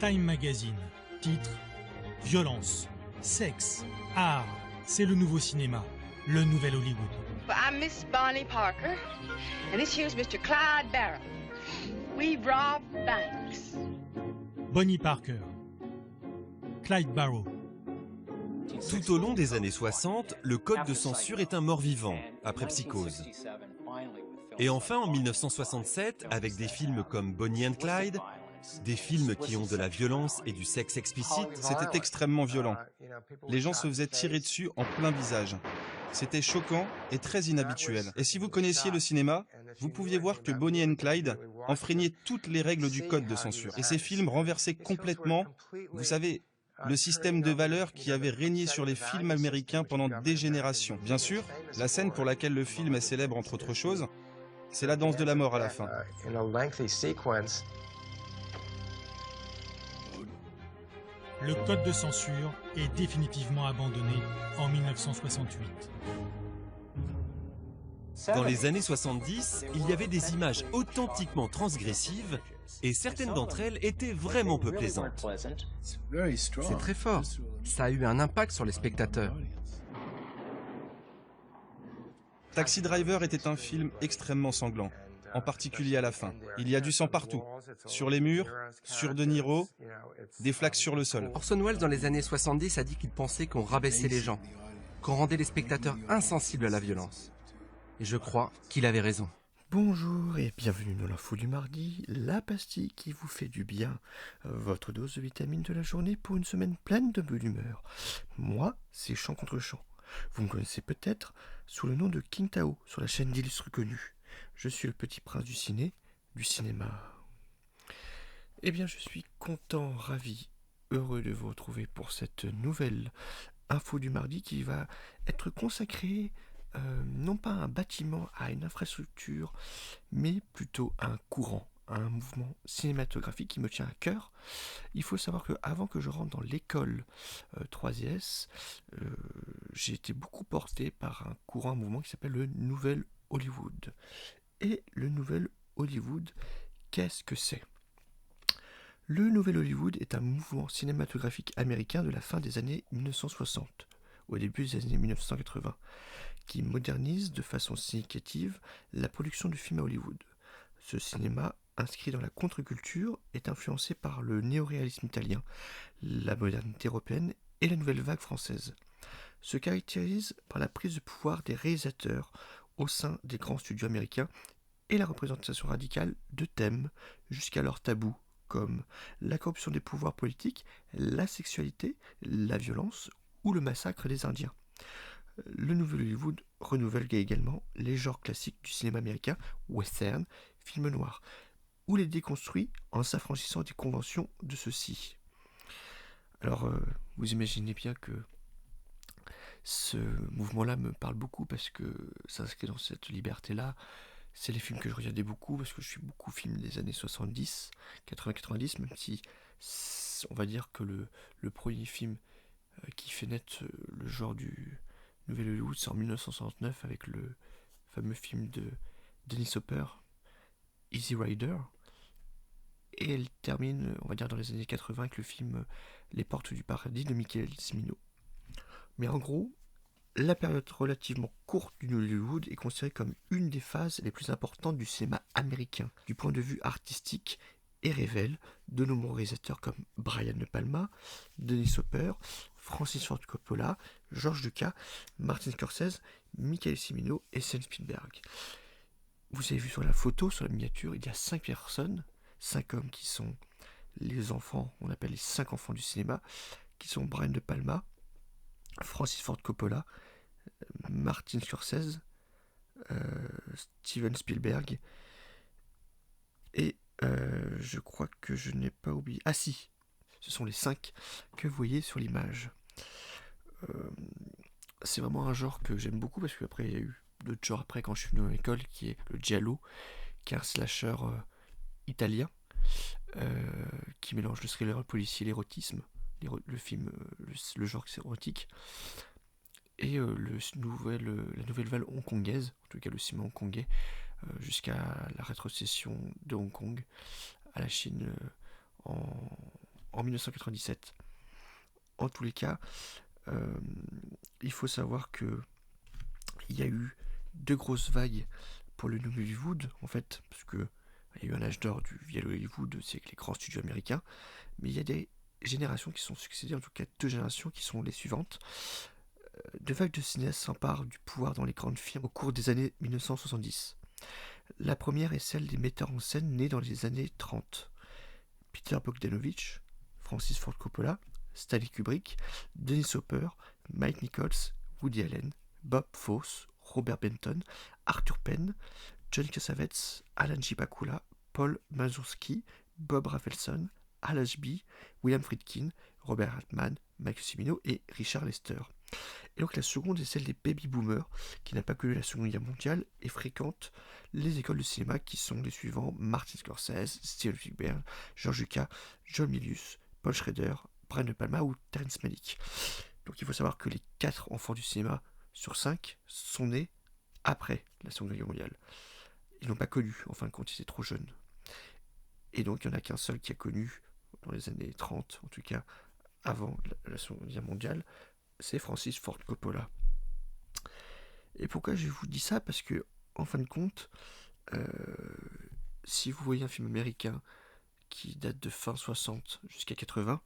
Time Magazine. Titre: Violence, sexe, art. C'est le nouveau cinéma, le nouvel Hollywood. Well, I'm Miss Bonnie Parker, and this here's Mr. Clyde Barrow. We've robbed banks. Bonnie Parker. Clyde Barrow. Tout au long des années 60, le code de censure est un mort-vivant, après Psychose. Et enfin, en 1967, avec des films comme Bonnie and Clyde, des films qui ont de la violence et du sexe explicite, C'était extrêmement violent. Les gens se faisaient tirer dessus en plein visage. C'était choquant et très inhabituel. Et si vous connaissiez le cinéma, vous pouviez voir que Bonnie and Clyde enfreignait toutes les règles du code de censure. Et ces films renversaient complètement, vous savez, le système de valeurs qui avait régné sur les films américains pendant des générations. Bien sûr, la scène pour laquelle le film est célèbre, entre autres choses, c'est la danse de la mort à la fin. Le code de censure est définitivement abandonné en 1968. Dans les années 70, il y avait des images authentiquement transgressives et certaines d'entre elles étaient vraiment peu plaisantes. C'est très fort. Ça a eu un impact sur les spectateurs. Taxi Driver était un film extrêmement sanglant, en particulier à la fin. Il y a du sang partout, sur les murs, sur De Niro, des flaques sur le sol. Orson Welles, dans les années 70, a dit qu'il pensait qu'on rabaissait les gens, qu'on rendait les spectateurs insensibles à la violence. Et je crois qu'il avait raison. Bonjour et bienvenue dans l'info du mardi, la pastille qui vous fait du bien, votre dose de vitamines de la journée pour une semaine pleine de bonne humeur. Moi, c'est Chant contre Chant. Vous me connaissez peut-être sous le nom de King Tao sur la chaîne d'illustres connus. Je suis le petit prince du cinéma. Eh bien, je suis content, ravi, heureux de vous retrouver pour cette nouvelle info du mardi qui va être consacrée non pas à un bâtiment, à une infrastructure, mais plutôt à un courant, à un mouvement cinématographique qui me tient à cœur. Il faut savoir qu'avant que je rentre dans l'école 3S, j'ai été beaucoup porté par un courant, un mouvement qui s'appelle le Nouvel Hollywood. Et le Nouvel Hollywood, qu'est-ce que c'est ? Le Nouvel Hollywood est un mouvement cinématographique américain de la fin des années 1960, au début des années 1980, qui modernise de façon significative la production du film à Hollywood. Ce cinéma, inscrit dans la contre-culture, est influencé par le néoréalisme italien, la modernité européenne et la nouvelle vague française. Se caractérise par la prise de pouvoir des réalisateurs au sein des grands studios américains et la représentation radicale de thèmes jusqu'alors tabous comme la corruption des pouvoirs politiques, la sexualité, la violence ou le massacre des Indiens. Le Nouvel Hollywood renouvelle également les genres classiques du cinéma américain, western, film noir, ou les déconstruit en s'affranchissant des conventions de ceux-ci. Alors, vous imaginez bien que ce mouvement-là me parle beaucoup parce que ça s'inscrit dans cette liberté-là. C'est les films que je regardais beaucoup parce que je suis beaucoup film des années 70, 80-90, même si on va dire que le premier film qui fait naître le genre du Nouvel Hollywood, c'est en 1969 avec le fameux film de Dennis Hopper, Easy Rider. Et elle termine, on va dire, dans les années 80 avec le film Les Portes du Paradis de Michael Cimino. Mais en gros, la période relativement courte du Nouvel Hollywood est considérée comme une des phases les plus importantes du cinéma américain, du point de vue artistique, et révèle de nombreux réalisateurs comme Brian De Palma, Dennis Hopper, Francis Ford Coppola, George Lucas, Martin Scorsese, Michael Cimino et Steven Spielberg. Vous avez vu sur la photo, sur la miniature, il y a 5 personnes, 5 hommes qui sont les enfants, on appelle les 5 enfants du cinéma, qui sont Brian De Palma, Francis Ford Coppola, Martin Scorsese, Steven Spielberg, et je crois que je n'ai pas oublié... Ah si, ce sont les 5 que vous voyez sur l'image. C'est vraiment un genre que j'aime beaucoup parce qu'après il y a eu d'autres genres après quand je suis venu à l'école qui est le giallo, qui est un slasher italien qui mélange le thriller, le policier, l'érotisme, le film, le genre érotique, et la nouvelle vague hongkongaise, en tout cas le cinéma hongkongais, jusqu'à la rétrocession de Hong Kong à la Chine en en 1997. En tous les cas, il faut savoir que il y a eu 2 grosses vagues pour le New Hollywood, en fait, parce que il y a eu un âge d'or du vieil Hollywood, c'est avec les grands studios américains, mais il y a des générations qui sont succédées, en tout cas 2 générations qui sont les suivantes. 2 vagues de cinéastes s'emparent du pouvoir dans les grandes firmes au cours des années 1970. La première est celle des metteurs en scène nés dans les années 30. Peter Bogdanovich, Francis Ford Coppola, Stanley Kubrick, Dennis Hopper, Mike Nichols, Woody Allen, Bob Fosse, Robert Benton, Arthur Penn, John Cassavetes, Alan J. Pakula, Paul Mazursky, Bob Rafelson, Al Ashby, William Friedkin, Robert Altman, Michael Cimino et Richard Lester. Et donc la seconde est celle des baby boomers, qui n'a pas connu la Seconde Guerre mondiale et fréquente les écoles de cinéma qui sont les suivants: Martin Scorsese, Steven Spielberg, George Lucas, John Milius, Paul Schrader, Brian De Palma ou Terrence Malick. Donc il faut savoir que les 4 enfants du cinéma sur 5 sont nés après la Seconde Guerre mondiale. Ils n'ont pas connu, en fin de compte, ils étaient trop jeunes. Et donc il n'y en a qu'un seul qui a connu, dans les années 30, en tout cas avant la Seconde Guerre mondiale, c'est Francis Ford Coppola. Et pourquoi je vous dis ça? Parce que, en fin de compte, si vous voyez un film américain qui date de fin 60 jusqu'à 80,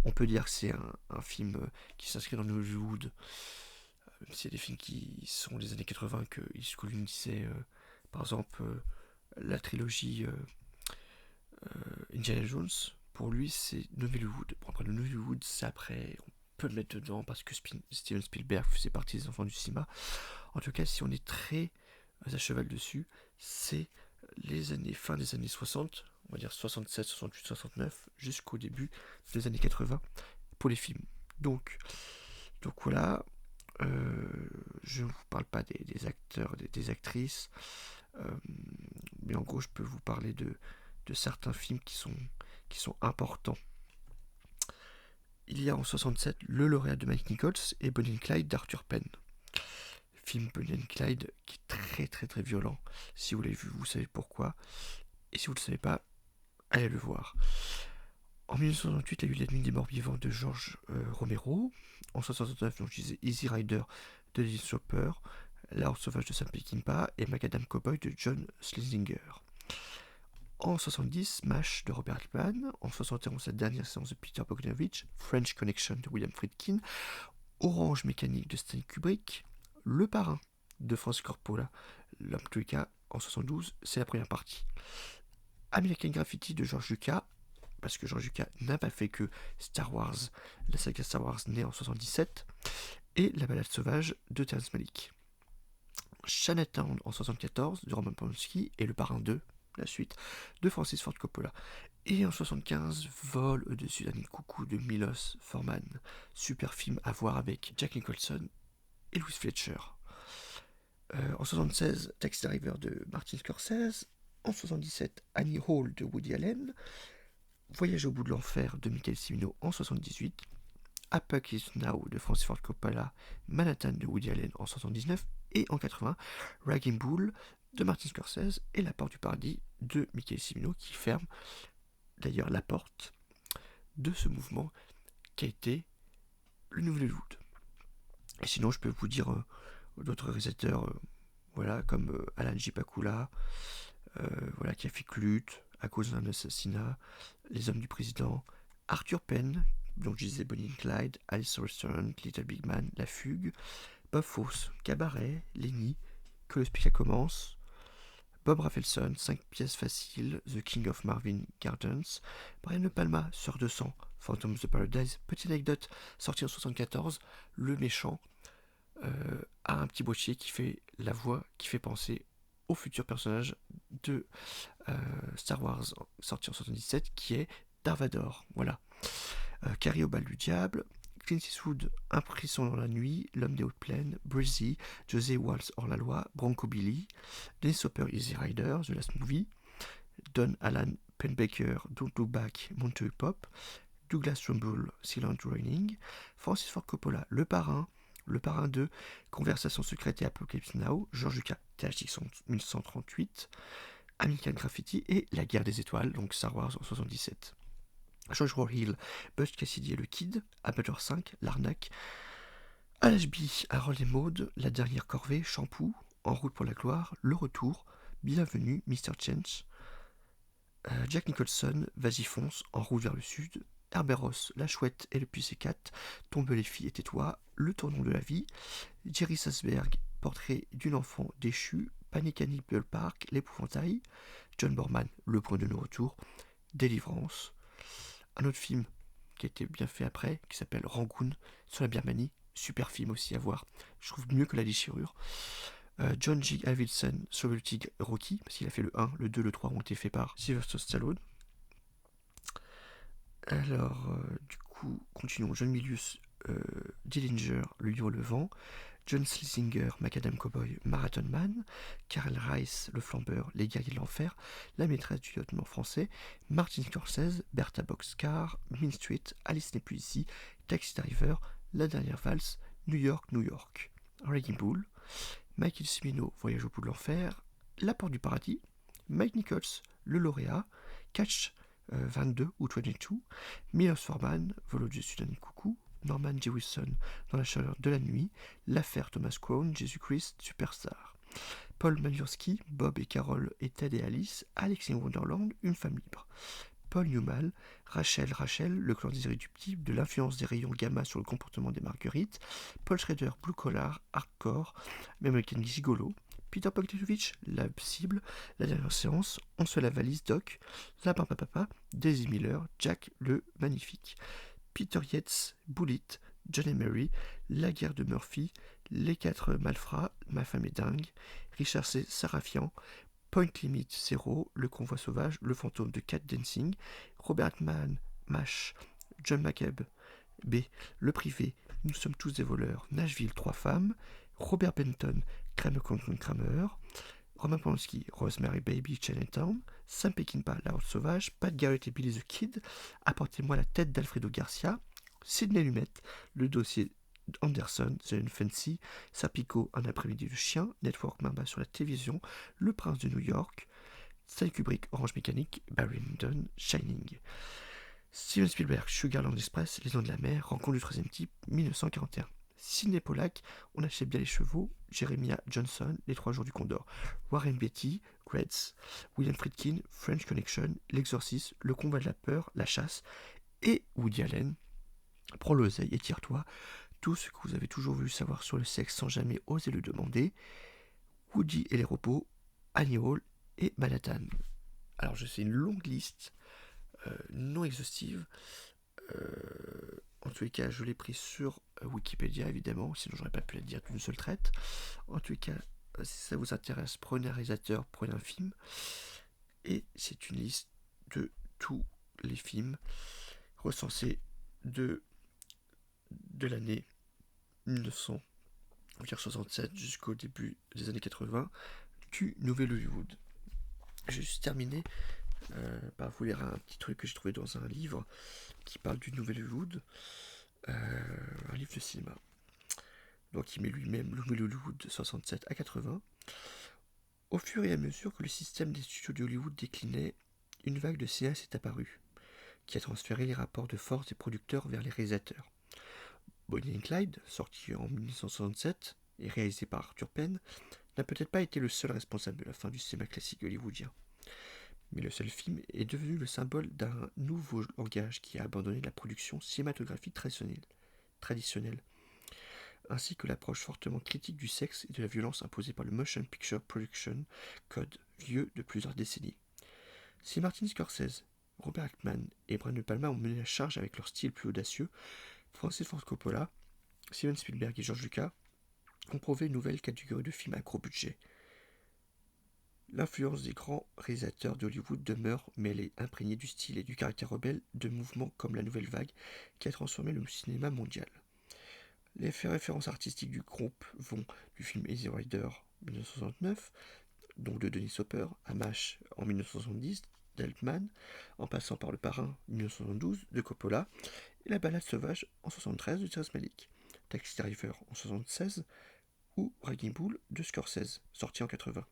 on peut dire que c'est un film qui s'inscrit dans le Hollywood, même s'il y a des films qui sont des années 80 que Hitchcock disait, par exemple, la trilogie Indiana Jones, pour lui c'est New Hollywood. Bon, après le New Hollywood, c'est après, on peut le mettre dedans parce que Steven Spielberg faisait partie des enfants du cinéma. En tout cas, si on est très à cheval dessus, c'est les années, fin des années 60, on va dire 67, 68, 69, jusqu'au début des années 80 pour les films. Donc voilà, je ne vous parle pas des acteurs, des actrices, mais en gros je peux vous parler de certains films qui sont importants. Il y a en 67 Le lauréat de Mike Nichols et Bonnie and Clyde d'Arthur Penn. Film Bonnie and Clyde qui est très très très violent. Si vous l'avez vu, vous savez pourquoi. Et si vous ne le savez pas, allez le voir. En 1968, il y a eu La nuit des morts vivants de George Romero. En 1969, donc, je disais Easy Rider de Dennis Hopper, La Horde sauvage de Sam Peckinpah et Macadam Cowboy de John Schlesinger. En 70, MASH de Robert Altman. En 71, cette dernière séance de Peter Bogdanovich, French Connection de William Friedkin, Orange Mécanique de Stanley Kubrick, Le Parrain de Francis Coppola, l'homme de Lucas en 72, c'est la première partie. American Graffiti de George Lucas, parce que George Lucas n'a pas fait que Star Wars, la saga Star Wars née en 77, et La Balade sauvage de Terrence Malick. Chinatown en 74 de Roman Polanski et Le Parrain 2, la suite, de Francis Ford Coppola. Et en 75, Vol au-dessus d'un nid de coucou de Milos Forman. Super film à voir avec Jack Nicholson et Louis Fletcher. En 76, Taxi Driver de Martin Scorsese. En 77, Annie Hall de Woody Allen. Voyage au bout de l'enfer de Michael Cimino en 78. Apocalypse Now de Francis Ford Coppola, Manhattan de Woody Allen en 79. Et en 80, Raging Bull de Martin Scorsese et La Porte du Paradis de Michael Cimino, qui ferme d'ailleurs la porte de ce mouvement qui a été le Nouvel Hollywood. Et sinon, je peux vous dire d'autres réalisateurs, voilà, comme Alan J. Pakula, voilà, qui a fait Clute, À cause d'un assassinat, Les Hommes du Président, Arthur Penn, donc je disais Bonnie and Clyde, Alice Restaurant, Little Big Man, La Fugue, Bob Fosse, Cabaret, Lenny, Que le spectacle commence, Bob Rafelson, 5 pièces faciles, The King of Marvin Gardens, Brian De Palma, Sœur de sang, Phantom of the Paradise. Petite anecdote, sorti en 74, le méchant a un petit boîtier qui fait la voix, qui fait penser au futur personnage de Star Wars, sorti en 77, qui est Darth Vader. Voilà. Carrie au bal du diable, Clint Eastwood, Un frisson dans la nuit, L'homme des hautes plaines, Breezy, José Walsh hors la loi, Bronco Billy, Dennis Hopper, Easy Rider, The Last Movie, Don Alan Pennebaker, Don't Look Back, Monterey Pop, Douglas Trumbull, Silent Running, Francis Ford Coppola, Le Parrain 2, Conversation secrète et Apocalypse Now, George Lucas, THX 1938, American Graffiti et La Guerre des étoiles, donc Star Wars en 77. Joshua Hill, Butch Cassidy et le Kid, Abattoir 5, L'Arnaque, à l'HB, Harold et Maude, La Dernière Corvée, Shampoo, En route pour la gloire, Le Retour, Bienvenue, Mr. Chance, Jack Nicholson, Vas-y fonce, En route vers le sud, Herbert Ross, La Chouette et le Pussycat, Tombe les filles et tais-toi, Le tournant de la vie, Jerry Sasberg, Portrait d'une enfant déchue, Panic à Nipple Park, L'épouvantail, John Borman, Le point de non-retour, Délivrance, un autre film qui a été bien fait après, qui s'appelle Rangoon, sur la Birmanie, super film aussi à voir, je trouve mieux que La Déchirure. John G. Avildsen sur le tigre Rocky, parce qu'il a fait le 1, le 2, le 3 ont été faits par Sylvester Stallone. Alors, du coup, continuons. John Milius, Dillinger, Le livre Le Vent, John Schlesinger, Macadam Cowboy, Marathon Man, Karl Rice, Le Flambeur, Les Guerriers de l'Enfer, La Maîtresse du lieutenant français, Martin Scorsese, Bertha Boxcar, Mean Street, Alice n'est plus ici, Taxi Driver, La Dernière Valse, New York, New York, Raging Bull, Michael Cimino, Voyage au bout de l'enfer, La Porte du paradis, Mike Nichols, Le lauréat, Catch 22 ou 22, Milos Forman, Vol au Sudan Coucou, Norman Jewison, Dans la chaleur de la nuit, L'affaire Thomas Crown, Jésus-Christ, Superstar, Paul Mazursky, Bob et Carol et Ted et Alice, Alex in Wonderland, Une femme libre, Paul Newman, Rachel, Le clan des irréductibles, De l'influence des rayons gamma sur le comportement des marguerites, Paul Schrader, Blue Collar, Hardcore, American Gigolo, Peter Bogdanovich, La cible, La dernière séance, On se fait la valise, Doc, La papa, Daisy Miller, Jack le magnifique, Peter Yates, Bullet, John et Mary, La guerre de Murphy, Les quatre malfrats, Ma femme est dingue, Richard C. Sarafian, Point Limit Zero, Le convoi sauvage, Le fantôme de Cat Dancing, Robert Mann, MASH, John McCabe, B, Le privé, Nous sommes tous des voleurs, Nashville, Trois femmes, Robert Benton, Kramer contre Kramer, Roman Polanski, Rosemary Baby, Chinatown, Sam Peckinpah, La Horde sauvage, Pat Garrett et Billy the Kid, Apportez-moi la tête d'Alfredo Garcia, Sidney Lumet, Le dossier Anderson, The Fancy, Serpico, Un après-midi de chien, Network Mamba sur la télévision, Le prince de New York, Stanley Kubrick, Orange Mécanique, Barry Lyndon, Shining. Steven Spielberg, Sugarland Express, Les Dents de la mer, Rencontre du troisième type, 1941. Sidney Pollack, On achète bien les chevaux, Jeremiah Johnson, Les trois jours du Condor, Warren Beatty, Reds, William Friedkin, French Connection, L'Exorciste, Le combat de la peur, La chasse, et Woody Allen, Prends l'oseille et tire-toi, tout ce que vous avez toujours voulu savoir sur le sexe sans jamais oser le demander, Woody et les robots, Annie Hall et Manhattan. Alors je sais une longue liste, non exhaustive, en tous les cas je l'ai pris sur Wikipédia évidemment, sinon j'aurais pas pu la dire d'une seule traite. En tous les cas, si ça vous intéresse, prenez un réalisateur, prenez un film, et c'est une liste de tous les films recensés de l'année 1967 jusqu'au début des années 80 du Nouvel Hollywood. J'ai juste terminé par vous lire un petit truc que j'ai trouvé dans un livre qui parle du Nouvel Hollywood, un livre de cinéma. Donc il met lui-même le Nouvel Hollywood de 67 à 80. Au fur et à mesure que le système des studios de Hollywood déclinait, une vague de cinéastes est apparue, qui a transféré les rapports de force des producteurs vers les réalisateurs. Bonnie and Clyde, sorti en 1967 et réalisé par Arthur Penn, n'a peut-être pas été le seul responsable de la fin du cinéma classique hollywoodien. Mais le seul film est devenu le symbole d'un nouveau langage qui a abandonné la production cinématographique traditionnelle, ainsi que l'approche fortement critique du sexe et de la violence imposée par le Motion Picture Production Code, vieux de plusieurs décennies. Si Martin Scorsese, Robert Altman et Brian De Palma ont mené la charge avec leur style plus audacieux, Francis Ford Coppola, Steven Spielberg et George Lucas ont prouvé une nouvelle catégorie de films à gros budget. L'influence des grands réalisateurs d'Hollywood demeure, mais elle est imprégnée du style et du caractère rebelle de mouvements comme la Nouvelle Vague qui a transformé le cinéma mondial. Les références artistiques du groupe vont du film Easy Rider 1969, donc de Dennis Hopper, à MASH en 1970 d'Altman, en passant par Le Parrain 1972 de Coppola, et La Balade sauvage en 1973 de Terrence Malick, Taxi Driver en 1976 ou Raging Bull de Scorsese, sorti en 1980.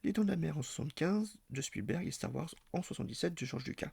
Les Dents de la mer en 1975 de Spielberg et Star Wars en 1977 de George Lucas.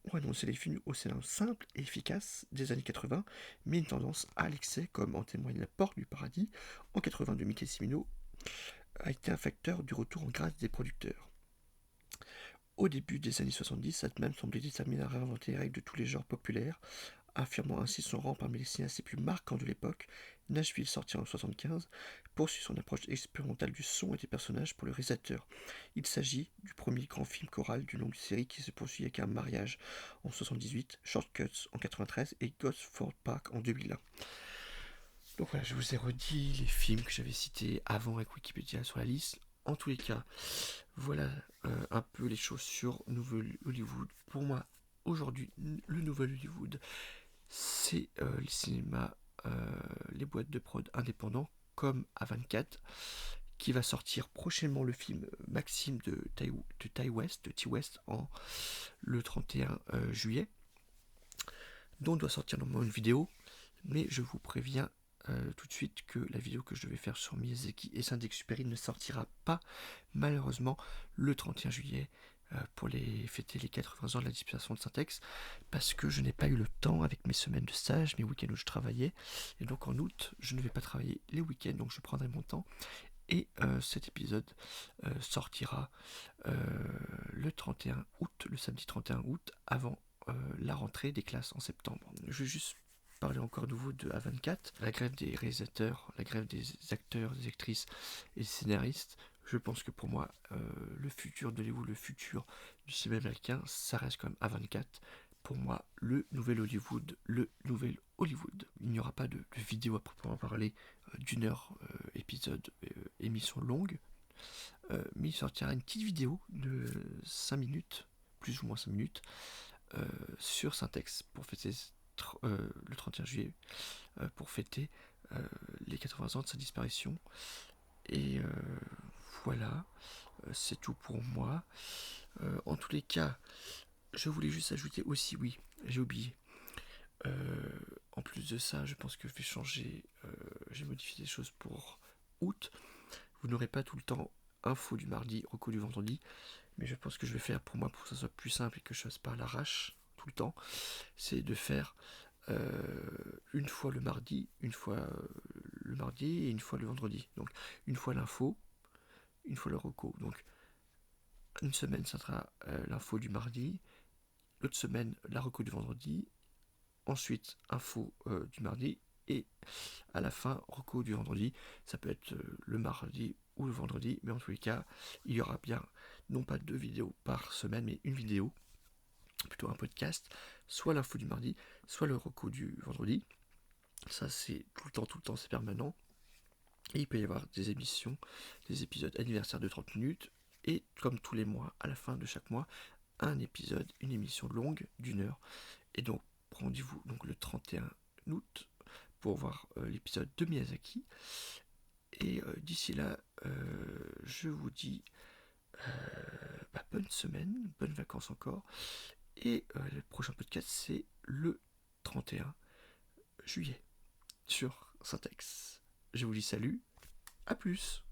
ont annoncé les films au scénario simple et efficace des années 80, mais une tendance à l'excès, comme en témoigne La Porte du Paradis en 82 de Mickey Cimino, a été un facteur du retour en grâce des producteurs. Au début des années 70, Altman semblait déterminé à réinventer les règles de tous les genres populaires, affirmant ainsi son rang parmi les cinéastes les plus marquants de l'époque. Nashville, sorti en 1975, poursuit son approche expérimentale du son et des personnages pour le réalisateur. Il s'agit du premier grand film choral d'une longue série qui se poursuit avec Un mariage en 1978, Shortcuts en 1993 et Gosford Park en 2001. Donc voilà, je vous ai redit les films que j'avais cités avant avec Wikipédia sur la liste. En tous les cas, voilà un peu les choses sur Nouvel Hollywood. Pour moi, aujourd'hui, le Nouvel Hollywood, c'est les cinémas, les boîtes de prod indépendants, comme A24, qui va sortir prochainement le film Maxime de Ti West, le 31 juillet, dont doit sortir normalement une vidéo, mais je vous préviens tout de suite que la vidéo que je devais faire sur Miyazaki et Saint-Exupéry ne sortira pas malheureusement le 31 juillet pour fêter les 80 ans de la disparition de Saint-Ex, parce que je n'ai pas eu le temps avec mes semaines de stage, mes week-ends où je travaillais, et donc en août je ne vais pas travailler les week-ends, donc je prendrai mon temps, et cet épisode sortira le 31 août, le samedi 31 août, avant la rentrée des classes en septembre. Je vais juste parler encore à nouveau de A24, la grève des réalisateurs, la grève des acteurs, des actrices et des scénaristes. Je pense que pour moi, le futur de Hollywood, le futur du cinéma américain, ça reste quand même A24. Pour moi, le nouvel Hollywood, le nouvel Hollywood. Il n'y aura pas de vidéo à proprement parler d'une heure, épisode, émission longue, mais il sortira une petite vidéo de 5 minutes, plus ou moins 5 minutes, sur Saint-Ex pour fêter le 31 juillet, pour fêter les 80 ans de sa disparition. Et voilà, c'est tout pour moi. En tous les cas, je voulais juste ajouter aussi, oui, j'ai oublié. En plus de ça, je pense que j'ai modifié des choses pour août. Vous n'aurez pas tout le temps info du mardi, reco du vendredi, mais je pense que je vais faire pour moi, pour que ça soit plus simple et que je fasse pas à l'arrache tout le temps, c'est de faire une fois le mardi, et une fois le vendredi. Donc une fois l'info, une fois le reco. Donc une semaine ça sera l'info du mardi, l'autre semaine la reco du vendredi, ensuite info du mardi, et à la fin reco du vendredi. Ça peut être le mardi ou le vendredi, mais en tous les cas il y aura bien non pas 2 vidéos par semaine, mais une vidéo, plutôt un podcast, soit l'info du mardi, soit le reco du vendredi. Ça c'est tout le temps, c'est permanent. Et il peut y avoir des émissions, des épisodes anniversaires de 30 minutes, et comme tous les mois, à la fin de chaque mois, un épisode, une émission longue d'1 heure. Et donc rendez-vous donc le 31 août pour voir l'épisode de Miyazaki. Et d'ici là, je vous dis bonne semaine, bonnes vacances encore. Et le prochain podcast, c'est le 31 juillet sur Saint-Ex. Je vous dis salut, à plus.